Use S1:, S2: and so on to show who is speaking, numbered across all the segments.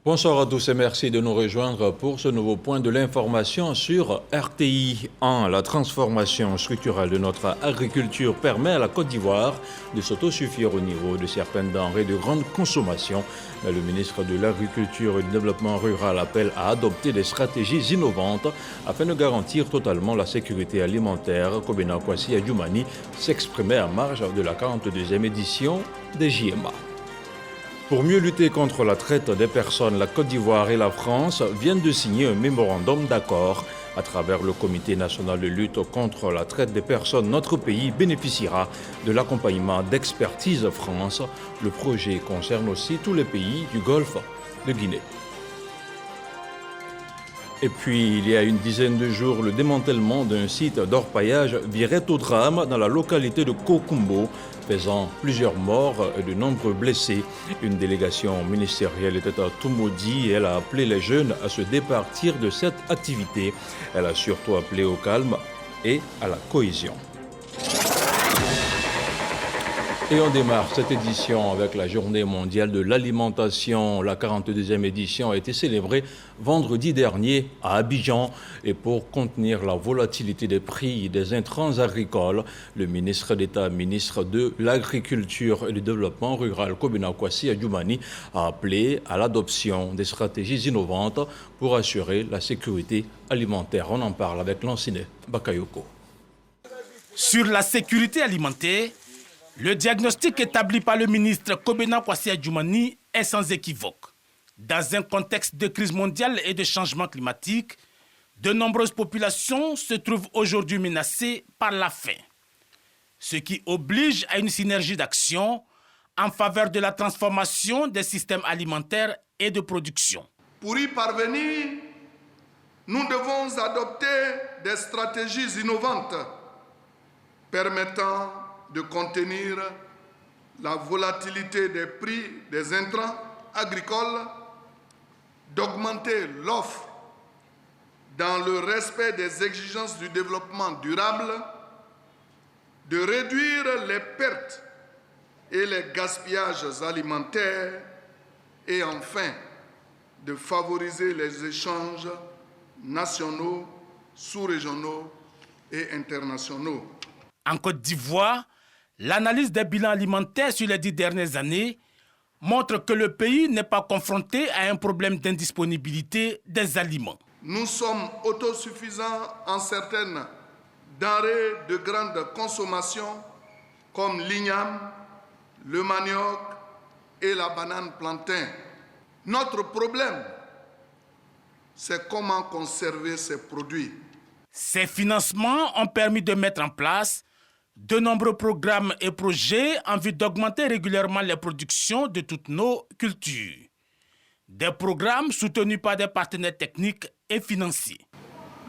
S1: Bonsoir à tous et merci de nous rejoindre pour ce nouveau point de l'information sur RTI 1. La transformation structurelle de notre agriculture permet à la Côte d'Ivoire de s'autosuffire au niveau de certaines denrées de grande consommation. Mais le ministre de l'Agriculture et du Développement rural appelle à adopter des stratégies innovantes afin de garantir totalement la sécurité alimentaire. Kobena Kwasi Adjoumani s'exprimait à marge de la 42e édition des JMA. Pour mieux lutter contre la traite des personnes, la Côte d'Ivoire et la France viennent de signer un mémorandum d'accord. À travers le Comité national de lutte contre la traite des personnes, notre pays bénéficiera de l'accompagnement d'Expertise France. Le projet concerne aussi tous les pays du Golfe de Guinée. Et puis, il y a une dizaine de jours, le démantèlement d'un site d'orpaillage virait au drame dans la localité de Kokumbo, faisant plusieurs morts et de nombreux blessés. Une délégation ministérielle était à Toumoudi et elle a appelé les jeunes à se départir de cette activité. Elle a surtout appelé au calme et à la cohésion. Et on démarre cette édition avec la Journée mondiale de l'alimentation. La 42e édition a été célébrée vendredi dernier à Abidjan. Et pour contenir la volatilité des prix des intrants agricoles, le ministre d'État, ministre de l'Agriculture et du Développement rural, Kobena Kwasi Adjoumani, a appelé à l'adoption des stratégies innovantes pour assurer la sécurité alimentaire. On en parle avec Lanciné Bakayoko.
S2: Sur la sécurité alimentaire, le diagnostic établi par le ministre Kobena Kwasi Adjoumani est sans équivoque. Dans un contexte de crise mondiale et de changement climatique, de nombreuses populations se trouvent aujourd'hui menacées par la faim. Ce qui oblige à une synergie d'action en faveur de la transformation des systèmes alimentaires et de production.
S3: Pour y parvenir, nous devons adopter des stratégies innovantes permettant de contenir la volatilité des prix des intrants agricoles, d'augmenter l'offre dans le respect des exigences du développement durable, de réduire les pertes et les gaspillages alimentaires et enfin de favoriser les échanges nationaux, sous-régionaux et internationaux.
S2: En Côte d'Ivoire, l'analyse des bilans alimentaires sur les 10 dernières années montre que le pays n'est pas confronté à un problème d'indisponibilité des aliments.
S3: Nous sommes autosuffisants en certaines denrées de grande consommation comme l'igname, le manioc et la banane plantain. Notre problème, c'est comment conserver ces produits.
S2: Ces financements ont permis de mettre en place de nombreux programmes et projets en vue d'augmenter régulièrement les productions de toutes nos cultures. Des programmes soutenus par des partenaires techniques et financiers.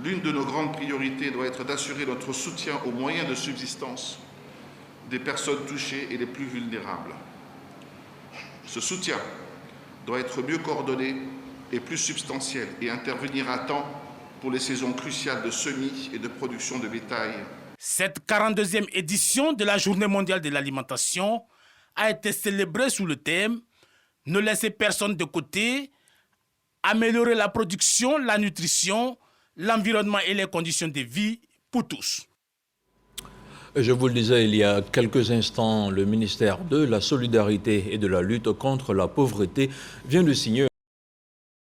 S4: L'une de nos grandes priorités doit être d'assurer notre soutien aux moyens de subsistance des personnes touchées et les plus vulnérables. Ce soutien doit être mieux coordonné et plus substantiel et intervenir à temps pour les saisons cruciales de semis et de production de bétail.
S2: Cette 42e édition de la Journée mondiale de l'alimentation a été célébrée sous le thème « Ne laisser personne de côté, améliorer la production, la nutrition, l'environnement et les conditions de vie pour tous ».
S1: Je vous le disais il y a quelques instants, le ministère de la Solidarité et de la lutte contre la pauvreté vient de signer un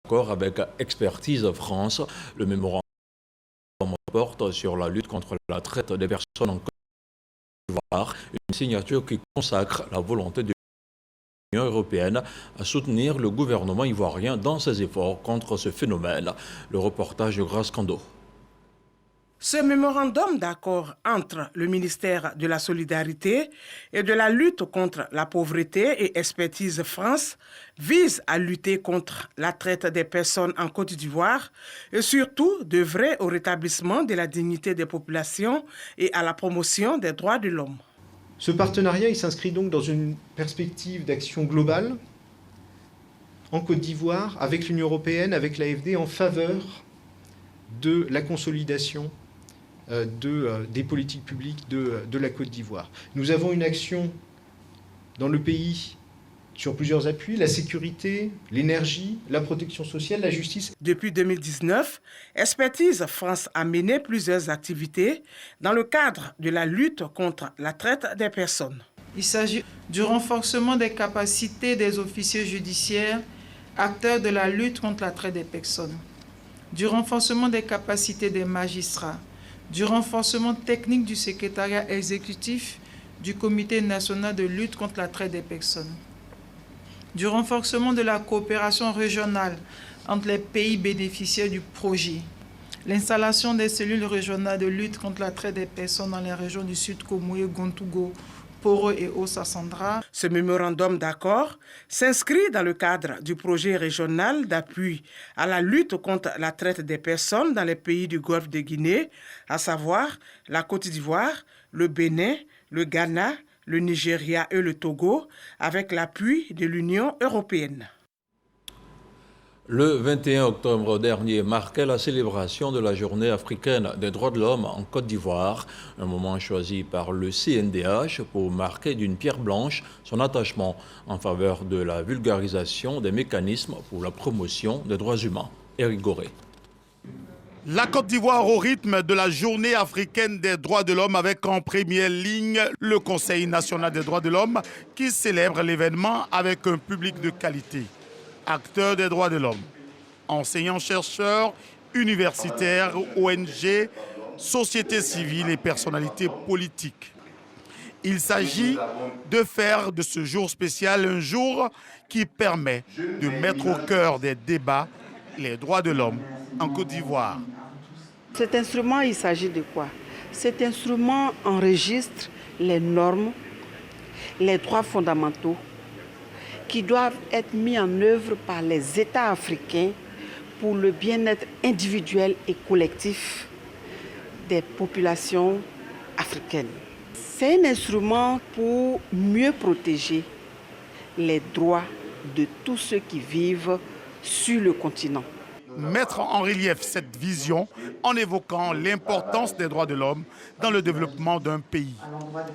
S1: accord avec Expertise France. Le mémorandum porte sur la lutte contre la traite des personnes en Côte d'Ivoire, une signature qui consacre la volonté de l'Union européenne à soutenir le gouvernement ivoirien dans ses efforts contre ce phénomène. Le reportage de Grace Kando.
S5: Ce mémorandum d'accord entre le ministère de la Solidarité et de la lutte contre la pauvreté et Expertise France vise à lutter contre la traite des personnes en Côte d'Ivoire et surtout d'œuvrer au rétablissement de la dignité des populations et à la promotion des droits de l'homme.
S6: Ce partenariat il s'inscrit donc dans une perspective d'action globale en Côte d'Ivoire avec l'Union européenne, avec l'AFD en faveur de la consolidation des politiques publiques de la Côte d'Ivoire. Nous avons une action dans le pays sur plusieurs appuis, la sécurité, l'énergie, la protection sociale, la justice.
S5: Depuis 2019, Expertise France a mené plusieurs activités dans le cadre de la lutte contre la traite des personnes.
S7: Il s'agit du renforcement des capacités des officiers judiciaires, acteurs de la lutte contre la traite des personnes, du renforcement des capacités des magistrats, du renforcement technique du secrétariat exécutif du Comité national de lutte contre la traite des personnes, du renforcement de la coopération régionale entre les pays bénéficiaires du projet, l'installation des cellules régionales de lutte contre la traite des personnes dans les régions du Sud Komoé, Gontougo, Poro et Ossa-Sandra.
S5: Ce mémorandum d'accord s'inscrit dans le cadre du projet régional d'appui à la lutte contre la traite des personnes dans les pays du Golfe de Guinée, à savoir la Côte d'Ivoire, le Bénin, le Ghana, le Nigeria et le Togo, avec l'appui de l'Union européenne.
S1: Le 21 octobre dernier marquait la célébration de la Journée africaine des droits de l'homme en Côte d'Ivoire, un moment choisi par le CNDH pour marquer d'une pierre blanche son attachement en faveur de la vulgarisation des mécanismes pour la promotion des droits humains. Éric Goré.
S8: La Côte d'Ivoire au rythme de la Journée africaine des droits de l'homme avec en première ligne le Conseil national des droits de l'homme qui célèbre l'événement avec un public de qualité. Acteurs des droits de l'homme, enseignants-chercheurs, universitaires, ONG, société civile et personnalités politiques. Il s'agit de faire de ce jour spécial un jour qui permet de mettre au cœur des débats les droits de l'homme en Côte d'Ivoire.
S9: Cet instrument, il s'agit de quoi? Cet instrument enregistre les normes, les droits fondamentaux qui doivent être mis en œuvre par les États africains pour le bien-être individuel et collectif des populations africaines. C'est un instrument pour mieux protéger les droits de tous ceux qui vivent sur le continent.
S8: Mettre en relief cette vision en évoquant l'importance des droits de l'homme dans le développement d'un pays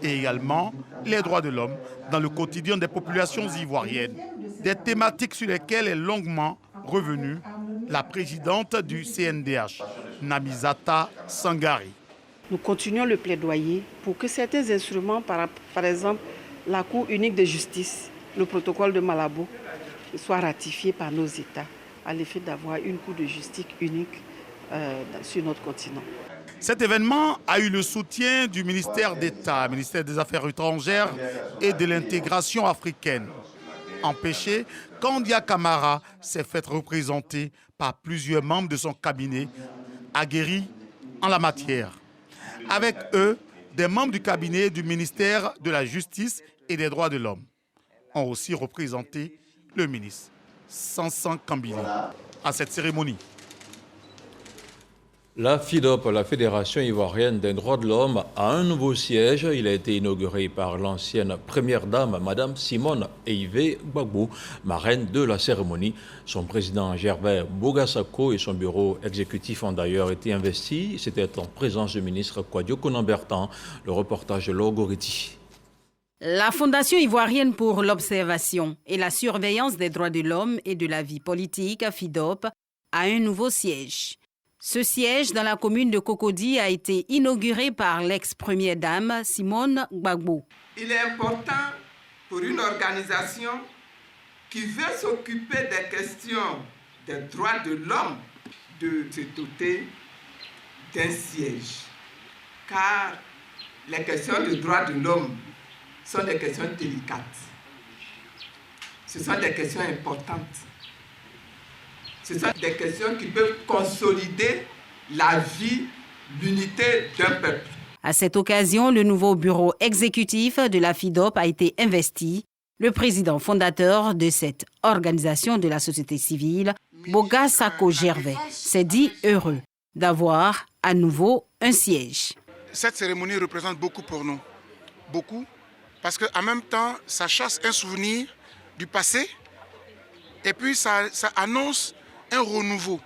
S8: et également les droits de l'homme dans le quotidien des populations ivoiriennes. Des thématiques sur lesquelles est longuement revenue la présidente du CNDH, Namizata Sangari.
S9: Nous continuons le plaidoyer pour que certains instruments, par exemple la Cour unique de justice, le protocole de Malabo, soient ratifiés par nos États, à l'effet d'avoir une Cour de justice unique sur notre continent.
S8: Cet événement a eu le soutien du ministère d'État, ministère des Affaires étrangères et de l'intégration africaine. Empêché, Kandia Camara s'est fait représenter par plusieurs membres de son cabinet, aguerris en la matière. Avec eux, des membres du cabinet du ministère de la Justice et des Droits de l'Homme ont aussi représenté le ministre Sansan Kambili à cette cérémonie.
S1: La FIDOP, la Fédération ivoirienne des droits de l'homme, a un nouveau siège. Il a été inauguré par l'ancienne première dame, Madame Simone Eivé Gbagbo, marraine de la cérémonie. Son président Gervais Bogassako et son bureau exécutif ont d'ailleurs été investis. C'était en présence du ministre Kwadio Konan-Bertan. Le reportage de Logoriti.
S10: La Fondation ivoirienne pour l'observation et la surveillance des droits de l'homme et de la vie politique, FIDOP, a un nouveau siège. Ce siège dans la commune de Cocody a été inauguré par l'ex-première dame Simone Gbagbo.
S11: Il est important pour une organisation qui veut s'occuper des questions des droits de l'homme de se doter d'un siège. Car les questions des droits de l'homme sont des questions délicates. Ce sont des questions importantes. Ce sont des questions qui peuvent consolider la vie, l'unité d'un peuple.
S10: À cette occasion, le nouveau bureau exécutif de la FIDOP a été investi. Le président fondateur de cette organisation de la société civile, Bogassako Gervais, s'est dit heureux d'avoir à nouveau un siège.
S12: Cette cérémonie représente beaucoup pour nous. Beaucoup. Parce qu'en même temps, ça chasse un souvenir du passé et puis ça annonce un renouveau.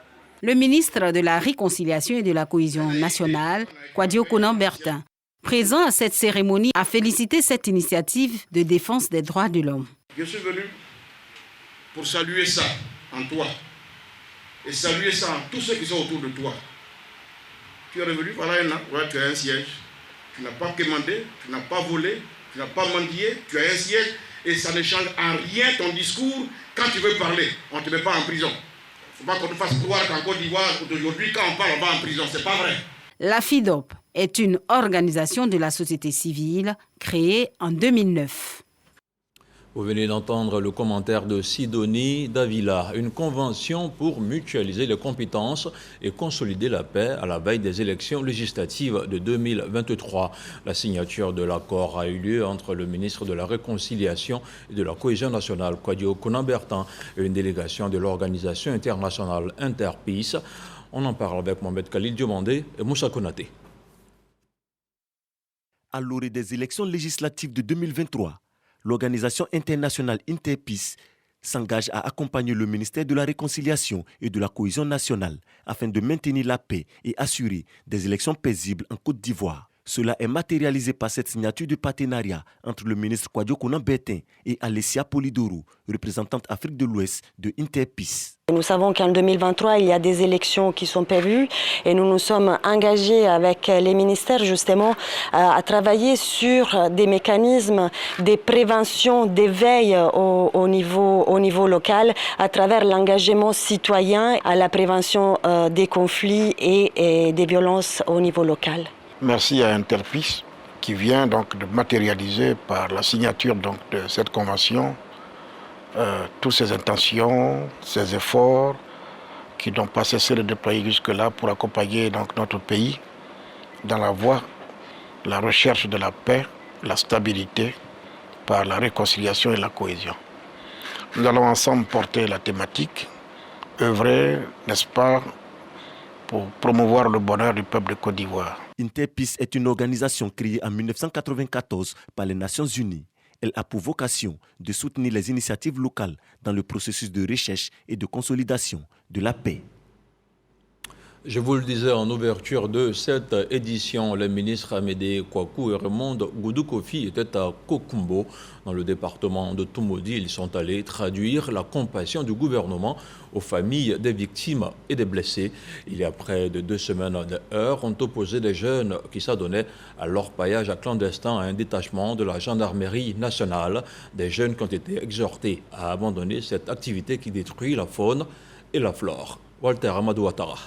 S10: Le ministre de la Réconciliation et de la Cohésion nationale, Kwadio Konan-Bertan, présent à cette cérémonie, a félicité cette initiative de défense des droits de l'homme.
S13: Je suis venu
S12: pour saluer ça en toi et saluer ça en tous ceux qui sont autour de toi. Tu es revenu, voilà un an, voilà, tu as un siège. Tu n'as pas commandé, tu n'as pas volé, tu n'as pas mendié, tu as un siège et ça ne change en rien ton discours. Quand tu veux parler, on ne te met pas en prison. Il ne faut pas qu'on te fasse croire qu'en Côte d'Ivoire, aujourd'hui, quand on parle, on va en prison. Ce n'est pas vrai.
S10: La FIDOP est une organisation de la société civile créée en 2009.
S1: Vous venez d'entendre le commentaire de Sidonie Davila, une convention pour mutualiser les compétences et consolider la paix à la veille des élections législatives de 2023. La signature de l'accord a eu lieu entre le ministre de la Réconciliation et de la Cohésion nationale, Kwadio Konan-Bertin, et une délégation de l'organisation internationale Interpeace. On en parle avec Mohamed Khalil Diomandé et Moussa Konaté.
S13: À l'orée des élections législatives de 2023, l'organisation internationale Interpeace s'engage à accompagner le ministère de la Réconciliation et de la Cohésion nationale afin de maintenir la paix et assurer des élections paisibles en Côte d'Ivoire. Cela est matérialisé par cette signature de partenariat entre le ministre Kwadio Konan-Bertin et Alessia Polidoro, représentante Afrique de l'Ouest de Interpeace.
S14: Nous savons qu'en 2023, il y a des élections qui sont prévues et nous nous sommes engagés avec les ministères justement à travailler sur des mécanismes de prévention, d'éveil au niveau local à travers l'engagement citoyen à la prévention des conflits et des violences au niveau local.
S15: Merci à Interpeace qui vient donc de matérialiser par la signature donc de cette convention toutes ses intentions, ses efforts qui n'ont pas cessé de déployer jusque-là pour accompagner donc notre pays dans la voie de la recherche de la paix, la stabilité par la réconciliation et la cohésion. Nous allons ensemble porter la thématique, œuvrer, n'est-ce pas, pour promouvoir le bonheur du peuple de Côte d'Ivoire.
S13: Interpeace est une organisation créée en 1994 par les Nations Unies. Elle a pour vocation de soutenir les initiatives locales dans le processus de recherche et de consolidation de la paix.
S1: Je vous le disais en ouverture de cette édition, les ministres Amédée Kouakou et Raymond Goudou-Kofi étaient à Kokumbo, dans le département de Toumoudi. Ils sont allés traduire la compassion du gouvernement aux familles des victimes et des blessés. Il y a près de 2 semaines d'heures, ont opposé des jeunes qui s'adonnaient à l'orpaillage clandestin à un détachement de la gendarmerie nationale. Des jeunes qui ont été exhortés à abandonner cette activité qui détruit la faune et la flore. Walter Amadou Ouattara.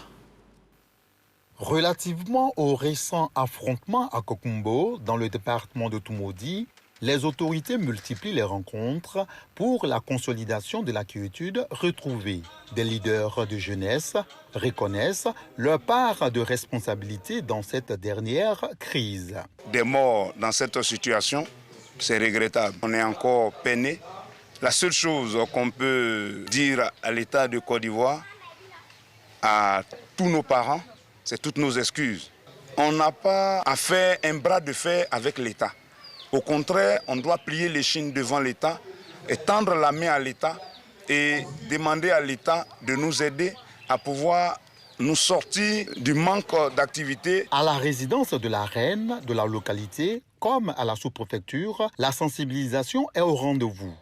S16: Relativement au récent affrontement à Kokumbo, dans le département de Toumoudi, les autorités multiplient les rencontres pour la consolidation de la quiétude retrouvée. Des leaders de jeunesse reconnaissent leur part de responsabilité dans cette dernière crise.
S17: Des morts dans cette situation, c'est regrettable. On est encore peiné. La seule chose qu'on peut dire à l'État de Côte d'Ivoire, à tous nos parents, c'est toutes nos excuses. On n'a pas à faire un bras de fer avec l'État. Au contraire, on doit plier l'échine devant l'État et tendre la main à l'État et demander à l'État de nous aider à pouvoir nous sortir du manque d'activité.
S16: À la résidence de la reine de la localité, comme à la sous-préfecture, la sensibilisation est au rendez-vous.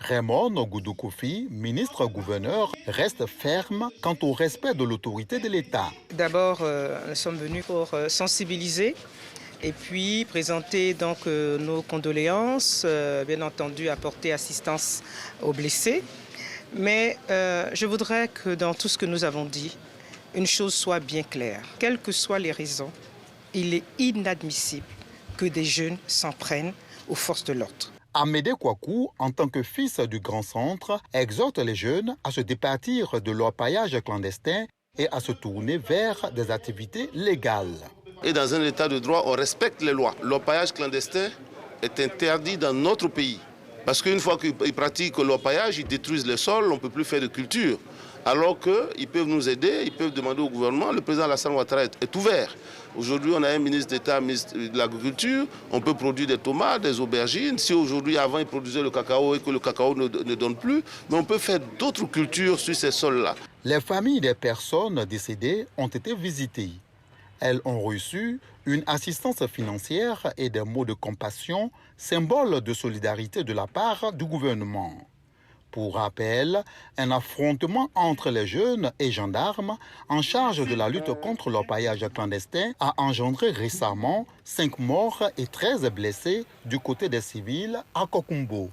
S16: Raymond Goudou-Kofi, ministre-gouverneur, reste ferme quant au respect de l'autorité de l'État.
S18: D'abord, nous sommes venus pour sensibiliser et puis présenter donc nos condoléances, bien entendu apporter assistance aux blessés. Mais je voudrais que dans tout ce que nous avons dit, une chose soit bien claire. Quelles que soient les raisons, il est inadmissible que des jeunes s'en prennent aux forces de l'ordre.
S16: Amédée Kouakou, en tant que fils du Grand Centre, exhorte les jeunes à se départir de l'orpaillage clandestin et à se tourner vers des activités légales.
S19: Et dans un état de droit, on respecte les lois. L'orpaillage clandestin est interdit dans notre pays. Parce qu'une fois qu'ils pratiquent l'orpaillage, ils détruisent les sols, on ne peut plus faire de culture. Alors qu'ils peuvent nous aider, ils peuvent demander au gouvernement. Le président Alassane Ouattara est ouvert. Aujourd'hui, on a un ministre d'État, ministre de l'Agriculture. On peut produire des tomates, des aubergines. Si aujourd'hui, avant, ils produisaient le cacao et que le cacao ne donne plus, mais on peut faire d'autres cultures sur ces sols-là.
S16: Les familles des personnes décédées ont été visitées. Elles ont reçu une assistance financière et des mots de compassion, symbole de solidarité de la part du gouvernement. Pour rappel, un affrontement entre les jeunes et gendarmes en charge de la lutte contre l'orpaillage clandestin a engendré récemment 5 morts et 13 blessés du côté des civils à Kokumbo.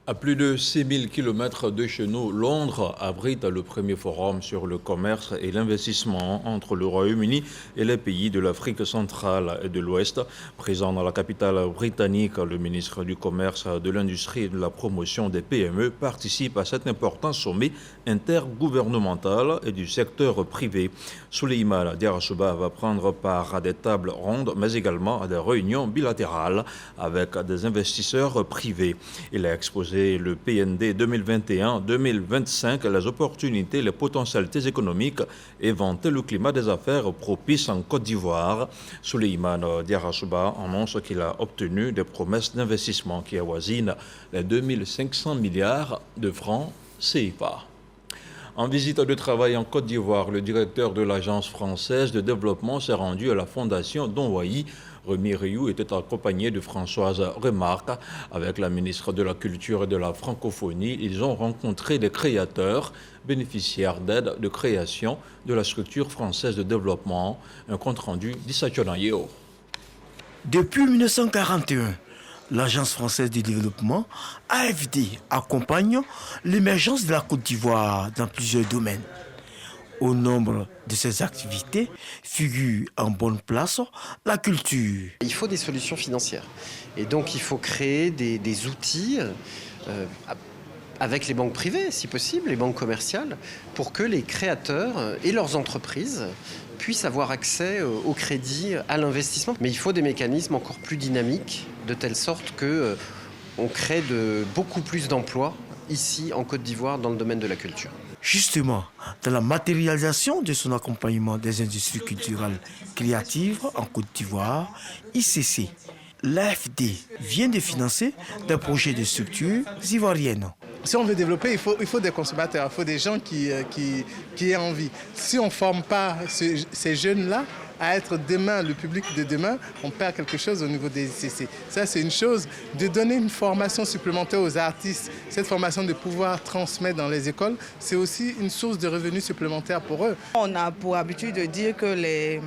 S1: À plus de 6000 km de chez nous, Londres abrite le premier forum sur le commerce et l'investissement entre le Royaume-Uni et les pays de l'Afrique centrale et de l'Ouest. Présent dans la capitale britannique, le ministre du Commerce, de l'Industrie et de la Promotion des PME participe à cet important sommet intergouvernemental et du secteur privé. Souleymane Diarra va prendre part à des tables rondes, mais également à des réunions bilatérales avec des investisseurs privés. Il a exposé le PND 2021-2025, les opportunités, les potentialités économiques et vanter le climat des affaires propice en Côte d'Ivoire. Souleymane Diarra annonce qu'il a obtenu des promesses d'investissement qui avoisinent les 2500 milliards de francs CFA. En visite de travail en Côte d'Ivoire, le directeur de l'Agence française de développement s'est rendu à la fondation Donwayi. Rémi Rioux était accompagné de Françoise Remarque. Avec la ministre de la Culture et de la Francophonie, ils ont rencontré des créateurs bénéficiaires d'aide de création de la structure française de développement. Un compte-rendu d'Issa Chonayeo.
S20: Depuis 1941, l'Agence française de développement, AFD, accompagne l'émergence de la Côte d'Ivoire dans plusieurs domaines. Au nombre de ces activités figure en bonne place la culture.
S21: Il faut des solutions financières. Et donc il faut créer des outils avec les banques privées, si possible, les banques commerciales, pour que les créateurs et leurs entreprises puissent avoir accès au crédit, à l'investissement. Mais il faut des mécanismes encore plus dynamiques, de telle sorte qu'on crée beaucoup plus d'emplois ici en Côte d'Ivoire dans le domaine de la culture.
S20: Justement, dans la matérialisation de son accompagnement des industries culturelles créatives en Côte d'Ivoire, ICC, l'AFD vient de financer des projets de structures ivoiriennes.
S22: Si on veut développer, il faut des consommateurs, il faut des gens qui aient envie. Si on ne forme pas ces jeunes-là à être demain, le public de demain, on perd quelque chose au niveau des ICC. Ça, c'est une chose. De donner une formation supplémentaire aux artistes, cette formation de pouvoir transmettre dans les écoles, c'est aussi une source de revenus supplémentaires pour eux.
S23: On a pour habitude de dire que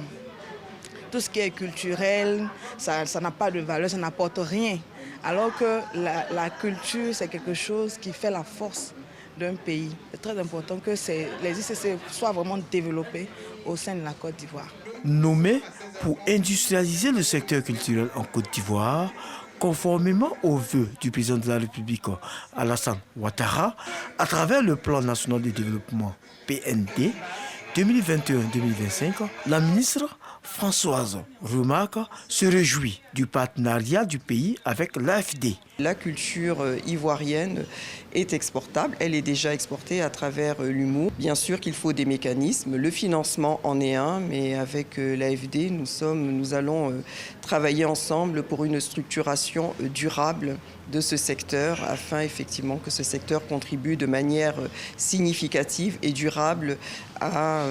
S23: tout ce qui est culturel, ça n'a pas de valeur, ça n'apporte rien. Alors que la culture, c'est quelque chose qui fait la force d'un pays. C'est très important que les ICC soient vraiment développés au sein de la Côte d'Ivoire.
S20: Nommé pour industrialiser le secteur culturel en Côte d'Ivoire, conformément aux vœux du président de la République Alassane Ouattara, à travers le plan national de développement PND 2021-2025, la ministre Françoise Remarque se réjouit du partenariat du pays avec l'AFD.
S24: La culture ivoirienne est exportable, elle est déjà exportée à travers l'humour. Bien sûr qu'il faut des mécanismes, le financement en est un, mais avec l'AFD, nous allons travailler ensemble pour une structuration durable de ce secteur afin effectivement que ce secteur contribue de manière significative et durable à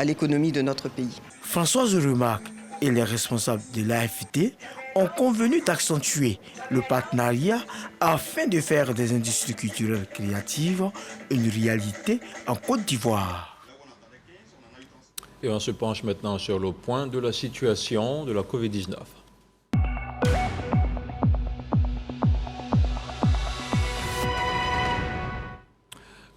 S24: l'économie de notre pays.
S20: Françoise Remarque et les responsables de l'AFD ont convenu d'accentuer le partenariat afin de faire des industries culturelles créatives une réalité en Côte d'Ivoire.
S1: Et on se penche maintenant sur le point de la situation de la Covid-19.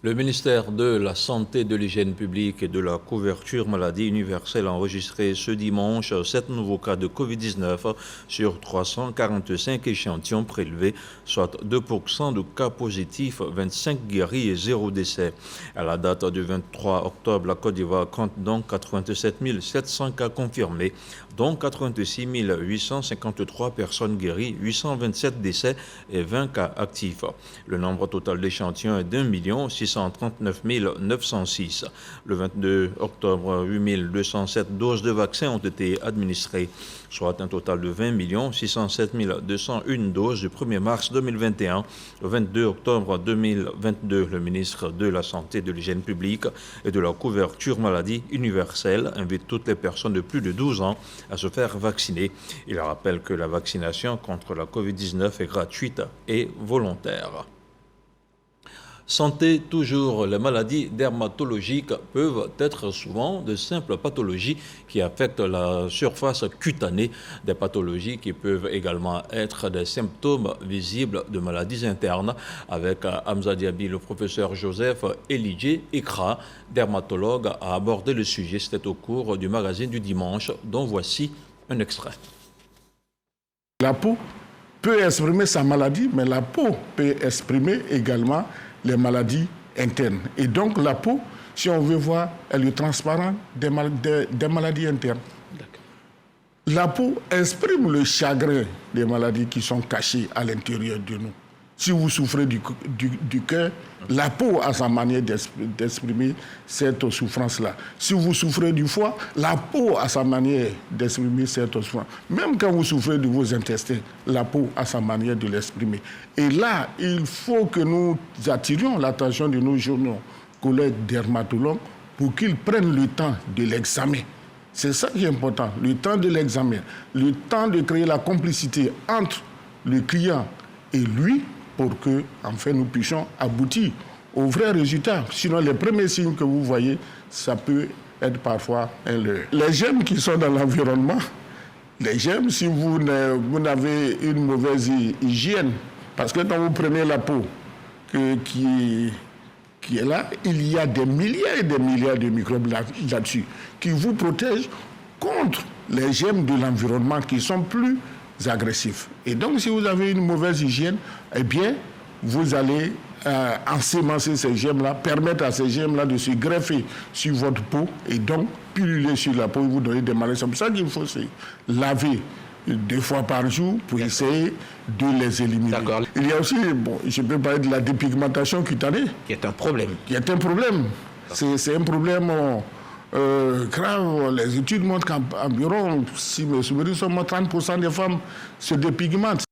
S1: Le ministère de la Santé, de l'Hygiène publique et de la couverture maladie universelle a enregistré ce dimanche 7 nouveaux cas de Covid-19 sur 345 échantillons prélevés, soit 2% de cas positifs, 25 guéris et 0 décès. À la date du 23 octobre, la Côte d'Ivoire compte donc 87 700 cas confirmés, dont 86 853 personnes guéries, 827 décès et 20 cas actifs. Le nombre total d'échantillons est d'1 639 906. Le 22 octobre, 8 207 doses de vaccins ont été administrées, soit un total de 20 607 201 doses du 1er mars 2021. Le 22 octobre 2022, le ministre de la Santé, de l'Hygiène publique et de la couverture maladie universelle invite toutes les personnes de plus de 12 ans à se faire vacciner. Il rappelle que la vaccination contre la Covid-19 est gratuite et volontaire. Santé toujours, les maladies dermatologiques peuvent être souvent de simples pathologies qui affectent la surface cutanée, des pathologies qui peuvent également être des symptômes visibles de maladies internes. Avec Hamza Diaby, le professeur Joseph Elidjé Ikra, dermatologue, a abordé le sujet. C'était au cours du magazine du dimanche, dont voici un extrait.
S2: La peau peut exprimer sa maladie, mais la peau peut exprimer également les maladies internes. Et donc la peau, si on veut voir, elle est transparente des maladies internes. La peau exprime le chagrin des maladies qui sont cachées à l'intérieur de nous. Si vous souffrez du cœur, la peau a sa manière d'exprimer cette souffrance-là. Si vous souffrez du foie, la peau a sa manière d'exprimer cette souffrance. Même quand vous souffrez de vos intestins, la peau a sa manière de l'exprimer. Et là, il faut que nous attirions l'attention de nos jeunes collègues dermatologues pour qu'ils prennent le temps de l'examen. C'est ça qui est important, le temps de l'examen, le temps de créer la complicité entre le client et lui, pour que, enfin, nous puissions aboutir aux vrais résultats. Sinon, les premiers signes que vous voyez, ça peut être parfois un leurre. Les germes qui sont dans l'environnement, les germes, si vous n'avez une mauvaise hygiène, parce que quand vous prenez la peau qui est là, il y a des milliards et des milliards de microbes là-dessus qui vous protègent contre les germes de l'environnement qui sont plus agressifs. Et donc, si vous avez une mauvaise hygiène, eh bien, vous allez ensemencer ces germes-là, permettre à ces germes-là de se greffer sur votre peau et donc pulluler sur la peau et vous donner des maladies. C'est pour ça qu'il faut se laver 2 fois par jour pour essayer de les éliminer. Il y a aussi, je peux parler de la dépigmentation cutanée.
S3: Qui est un problème.
S2: C'est un problème grave. Les études montrent qu'environ, si mes souvenirs sont 30% des femmes se dépigmentent.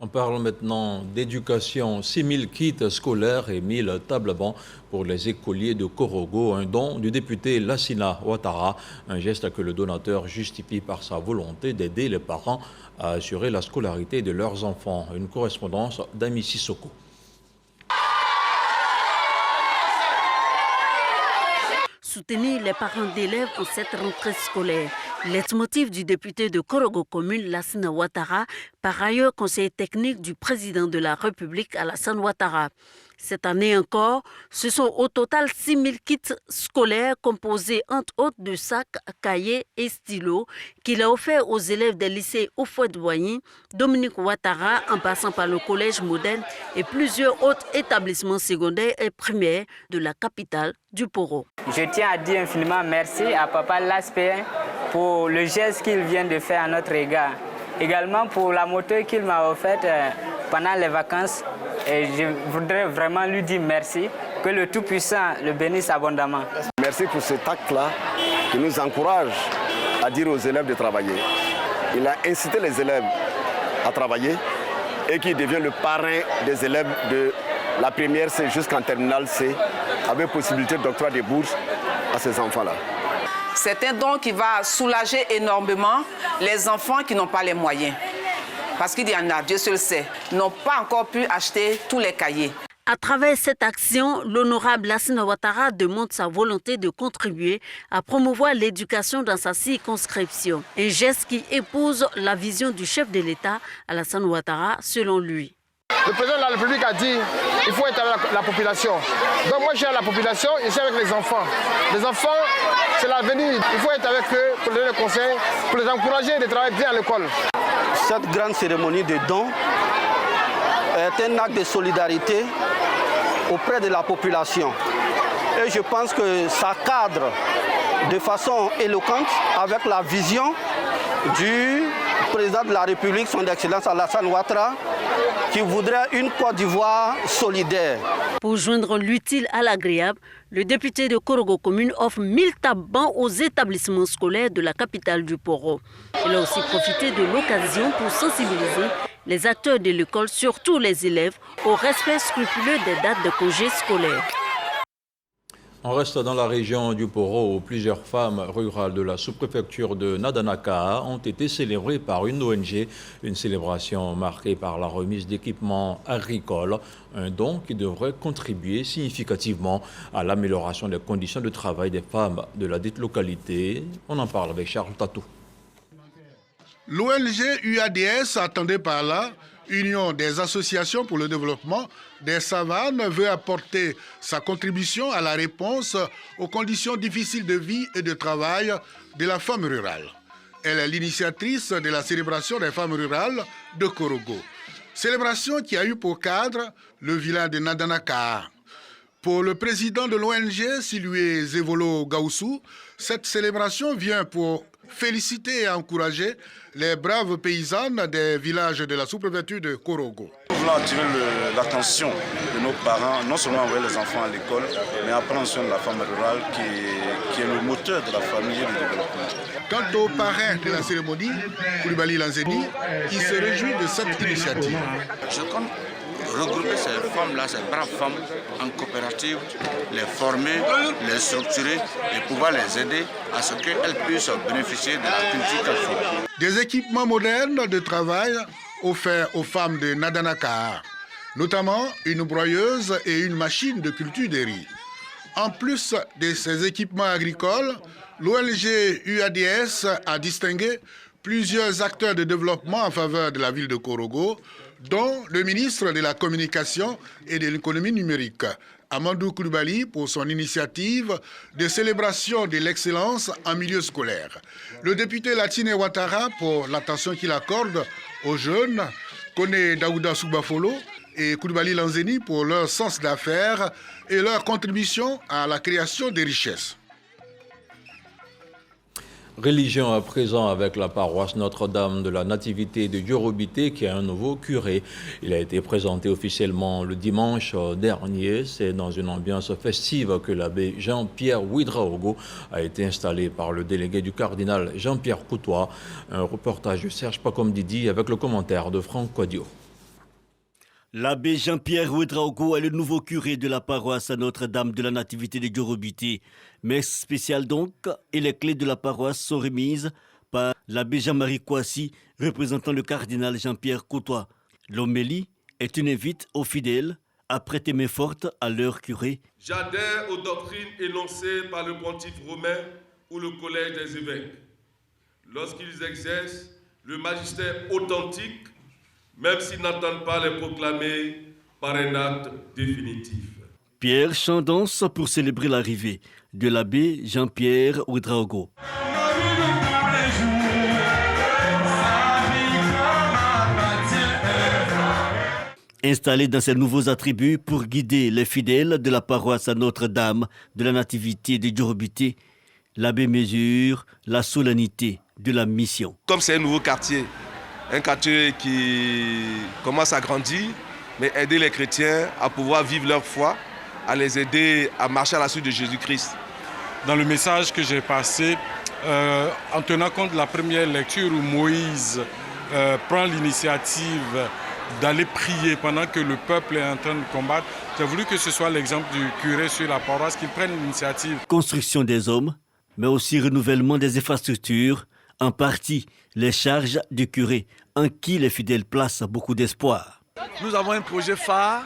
S1: On parle maintenant d'éducation. 6000 kits scolaires et 1000 tables-bancs pour les écoliers de Korogo, un don du député Lassina Ouattara, un geste que le donateur justifie par sa volonté d'aider les parents à assurer la scolarité de leurs enfants. Une correspondance d'Ami Sissoko.
S4: Soutenir les parents d'élèves en cette rentrée scolaire. Leitmotiv du député de Korogo Commune, Lassina Ouattara, par ailleurs conseiller technique du président de la République, Alassane Ouattara. Cette année encore, ce sont au total 6000 kits scolaires composés entre autres de sacs, cahiers et stylos qu'il a offert aux élèves des lycées Houphouët-Boigny, Dominique Ouattara, en passant par le collège moderne et plusieurs autres établissements secondaires et primaires de la capitale du Poro.
S6: Je tiens à dire infiniment merci à Papa Laspé pour le geste qu'il vient de faire à notre égard. Également pour la moto qu'il m'a offerte pendant les vacances. Et je voudrais vraiment lui dire merci, que le Tout-Puissant le bénisse abondamment.
S25: Merci pour cet acte-là qui nous encourage à dire aux élèves de travailler. Il a incité les élèves à travailler et qui devient le parrain des élèves de la première C jusqu'en terminale C, avec possibilité d'octroi des bourses à ces enfants-là.
S26: C'est un don qui va soulager énormément les enfants qui n'ont pas les moyens. Parce qu'il y en a, Dieu seul sait, n'ont pas encore pu acheter tous les cahiers.
S4: À travers cette action, l'honorable Lassina Ouattara demande sa volonté de contribuer à promouvoir l'éducation dans sa circonscription. Un geste qui épouse la vision du chef de l'État, Alassane Ouattara, selon lui.
S27: Le président de la République a dit qu'il faut être avec la population. Donc moi je suis à la population et je suis avec les enfants. Les enfants, c'est l'avenir. Il faut être avec eux pour leur donner des conseils, pour les encourager de travailler bien à l'école.
S25: Cette grande cérémonie de don est un acte de solidarité auprès de la population. Et je pense que ça cadre de façon éloquente avec la vision du président de la République, son Excellence Alassane Ouattara, qui voudrait une Côte d'Ivoire solidaire.
S4: Pour joindre l'utile à l'agréable, le député de Korogo Commune offre 1000 tables-bancs aux établissements scolaires de la capitale du Poro. Il a aussi profité de l'occasion pour sensibiliser les acteurs de l'école, surtout les élèves, au respect scrupuleux des dates de congés scolaires.
S1: On reste dans la région du Poro où plusieurs femmes rurales de la sous-préfecture de Nadanaka ont été célébrées par une ONG. Une célébration marquée par la remise d'équipements agricoles, un don qui devrait contribuer significativement à l'amélioration des conditions de travail des femmes de la dite localité. On en parle avec Charles Tatou.
S2: L'ONG UADS, attendée par là, Union des associations pour le développement des savanes, veut apporter sa contribution à la réponse aux conditions difficiles de vie et de travail de la femme rurale. Elle est l'initiatrice de la célébration des femmes rurales de Korogo. Célébration qui a eu pour cadre le village de Nadanaka. Pour le président de l'ONG, Silue Zevolo Gaussou, cette célébration vient pour féliciter et encourager les braves paysannes des villages de la sous-préfecture de Korogo.
S3: Nous voulons attirer l'attention de nos parents, non seulement envoyer les enfants à l'école, mais à prendre soin de la femme rurale qui est le moteur de la famille et du développement.
S2: Quant au parrain de la cérémonie, Koulibaly Lanzeni, il se réjouit de cette initiative.
S5: Je compte regrouper ces femmes-là, ces braves femmes, en coopérative, les former, les structurer et pouvoir les aider à ce qu'elles puissent bénéficier de la culture qu'elles font.
S2: Des équipements modernes de travail offerts aux femmes de Nadanaka, notamment une broyeuse et une machine de culture de riz. En plus de ces équipements agricoles, l'ONG UADS a distingué plusieurs acteurs de développement en faveur de la ville de Korogo, dont le ministre de la Communication et de l'économie numérique, Amadou Koulibaly, pour son initiative de célébration de l'excellence en milieu scolaire. Le député Latine Ouattara, pour l'attention qu'il accorde aux jeunes, Kone Daouda Soubafolo et Koulibaly Lanzeni pour leur sens d'affaires et leur contribution à la création des richesses.
S1: Religion à présent avec la paroisse Notre-Dame de la Nativité de Djorobité qui a un nouveau curé. Il a été présenté officiellement le dimanche dernier. C'est dans une ambiance festive que l'abbé Jean-Pierre Ouedraogo a été installé par le délégué du cardinal Jean-Pierre Coutois. Un reportage de Serge Pacom-Didi avec le commentaire de Franck Quadio.
S7: L'abbé Jean-Pierre Ouedraogo est le nouveau curé de la paroisse Notre-Dame de la Nativité de Djorobité. Messe spéciale donc, et les clés de la paroisse sont remises par l'abbé Jean-Marie Kouassi, représentant le cardinal Jean-Pierre Coutois. L'homélie est une invite aux fidèles à prêter main forte à leur curé.
S8: J'adhère aux doctrines énoncées par le pontife romain ou le collège des évêques, lorsqu'ils exercent le magistère authentique, même s'ils n'entendent pas les proclamer par un acte définitif.
S7: Pierre Chandance pour célébrer l'arrivée de l'abbé Jean-Pierre Ouedraogo. Installé dans ses nouveaux attributs pour guider les fidèles de la paroisse à Notre-Dame de la Nativité de Djorobité, l'abbé mesure la solennité de la mission.
S8: Comme c'est un nouveau quartier, un quartier qui commence à grandir, mais aider les chrétiens à pouvoir vivre leur foi, à les aider à marcher à la suite de Jésus-Christ.
S9: Dans le message que j'ai passé, en tenant compte de la première lecture où Moïse prend l'initiative d'aller prier pendant que le peuple est en train de combattre, j'ai voulu que ce soit l'exemple du curé sur la paroisse qui prenne l'initiative.
S7: Construction des hommes, mais aussi renouvellement des infrastructures, en partie les charges du curé, en qui les fidèles placent beaucoup d'espoir.
S11: Nous avons un projet phare,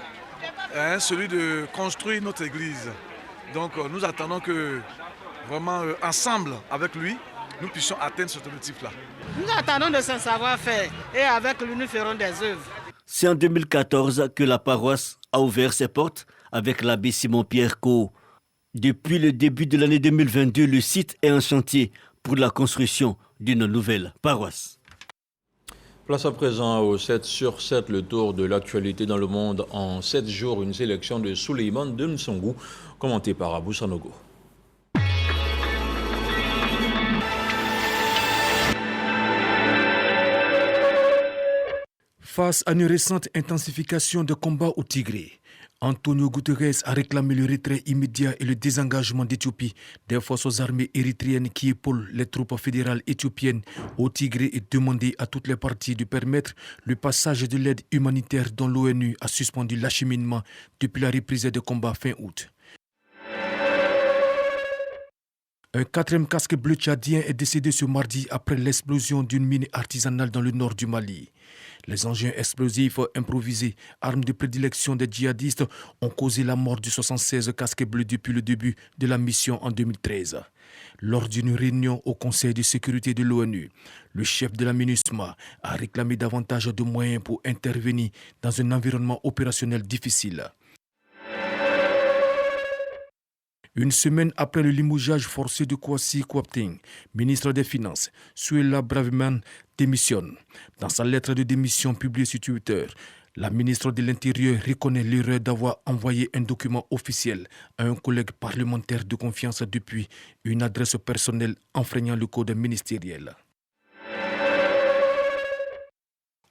S11: celui de construire notre église. Donc nous attendons que vraiment ensemble avec lui, nous puissions atteindre cet objectif-là.
S12: Nous attendons de son savoir-faire et avec lui nous ferons des œuvres.
S7: C'est en 2014 que la paroisse a ouvert ses portes avec l'abbé Simon-Pierre Caux. Depuis le début de l'année 2022, le site est en chantier pour la construction d'une nouvelle paroisse.
S1: Place à présent au 7 sur 7, le tour de l'actualité dans le monde en 7 jours, une sélection de Souleymane Demsongou, commentée par Abou Sanogo.
S28: Face à une récente intensification de combats au Tigré, Antonio Guterres a réclamé le retrait immédiat et le désengagement d'Éthiopie des forces armées érythréennes qui épaulent les troupes fédérales éthiopiennes au Tigré et demandé à toutes les parties de permettre le passage de l'aide humanitaire dont l'ONU a suspendu l'acheminement depuis la reprise des combats fin août. Un quatrième casque bleu tchadien est décédé ce mardi après l'explosion d'une mine artisanale dans le nord du Mali. Les engins explosifs improvisés, armes de prédilection des djihadistes, ont causé la mort de 76 casques bleus depuis le début de la mission en 2013. Lors d'une réunion au Conseil de sécurité de l'ONU, le chef de la MINUSMA a réclamé davantage de moyens pour intervenir dans un environnement opérationnel difficile. Une semaine après le limogeage forcé de Kwasi Kwarteng, ministre des Finances, Suella Braverman démissionne. Dans sa lettre de démission publiée sur Twitter, la ministre de l'Intérieur reconnaît l'erreur d'avoir envoyé un document officiel à un collègue parlementaire de confiance depuis une adresse personnelle enfreignant le code ministériel.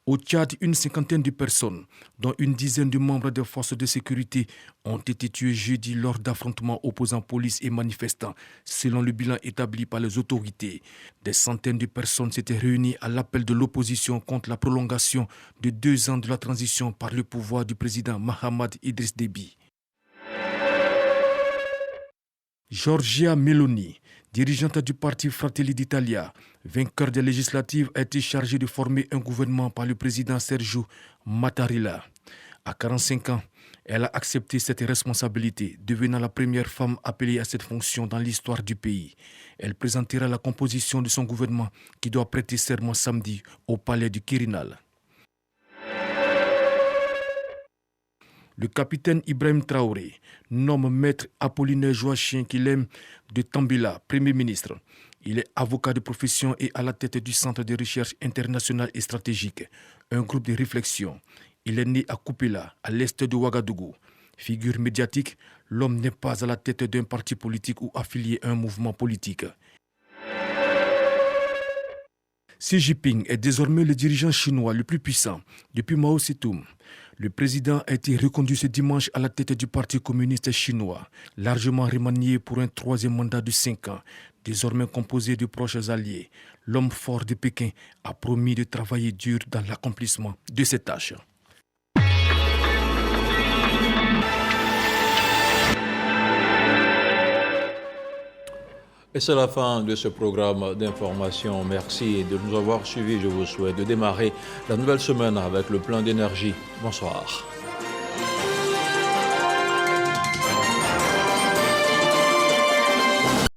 S28: Au Tchad, une cinquantaine de personnes, dont une dizaine de membres des forces de sécurité, ont été tués jeudi lors d'affrontements opposant police et manifestants, selon le bilan établi par les autorités. Des centaines de personnes s'étaient réunies à l'appel de l'opposition contre la prolongation de 2 ans de la transition par le pouvoir du président Mahamad Idriss Déby. Giorgia Meloni, dirigeante du parti Fratelli d'Italia, vainqueur des législatives, a été chargée de former un gouvernement par le président Sergio Mattarella. À 45 ans, elle a accepté cette responsabilité, devenant la première femme appelée à cette fonction dans l'histoire du pays. Elle présentera la composition de son gouvernement qui doit prêter serment samedi au palais du Quirinal. Le capitaine Ibrahim Traoré nomme maître Apollinaire Joachim Kilem de Tambila, Premier ministre. Il est avocat de profession et à la tête du Centre de recherche internationale et stratégique, un groupe de réflexion. Il est né à Kupela, à l'est de Ouagadougou. Figure médiatique, l'homme n'est pas à la tête d'un parti politique ou affilié à un mouvement politique. Xi Jinping est désormais le dirigeant chinois le plus puissant depuis Mao Tse-tung. Le président a été reconduit ce dimanche à la tête du Parti communiste chinois, largement remanié pour un 3e mandat de 5 ans, désormais composé de proches alliés. L'homme fort de Pékin a promis de travailler dur dans l'accomplissement de ses tâches.
S1: Et c'est la fin de ce programme d'information. Merci de nous avoir suivis. Je vous souhaite de démarrer la nouvelle semaine avec le plein d'énergie. Bonsoir.